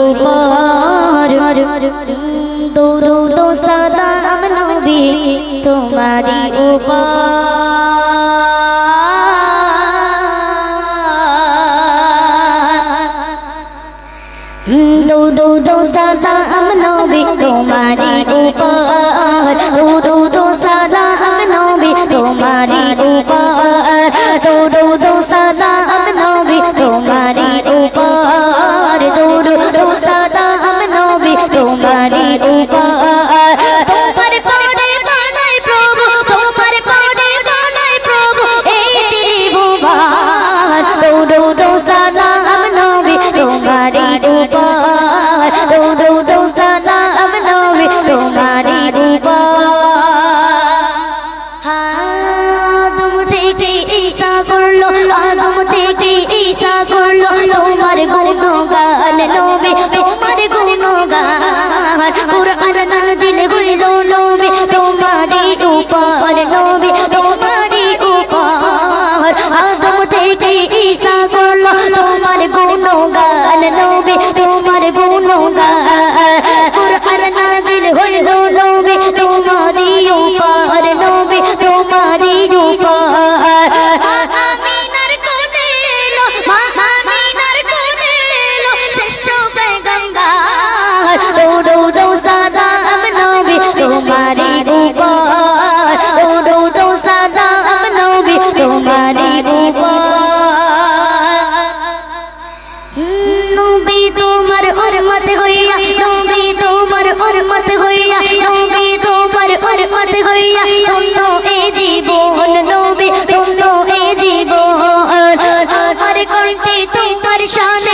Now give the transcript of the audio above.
উপর দরুদ ও সালাম নবী তোমারি উপর দরুদ ও সালাম নবী তোমারি উপর দরুদ ও সালাম নবী তোমারি উপর দরুদ ও সালাম নবী তোমারি উপর দরুদ ও সালাম নবী তোমারি উপর তোমার পানে বানাই প্রভু তোমার পানে বানাই প্রভু এই ত্রিভুবন দরুদ ও সালাম নবী তোমারি উপর দরুদ ও সালাম নবী তোমারি উপর আদম থেকে ঈসা করলো আদম থেকে ঈসা করলো তোমার গুণগান নবী তোমার গুণগান কুরআন নাজিল হইল নবী তোমারি উপর নবী তোমারি উপর আদম থেকে ঈসা করলো তোমার গুণগান নবী তোমার গুণগান কুরআন নাজিল হইল নবী তোমারি উপর নবী তোমারি উপর আমিনার কোলে এলো মা আমিনার কোলে এলো শ্রেষ্ঠ পয়গম্বর দরুদ ও সালাম নবী তোমারি উপর দরুদ ও সালাম নবী তোমারি উপর নবী তোমার উম্মত হইয়া নবী তোমার উম্মত হইয়া নবী তোমার উম্মত হইয়া ধন্য এ জীবন নবী ধন্য এ জীবন আমার কণ্ঠে তোমার শানে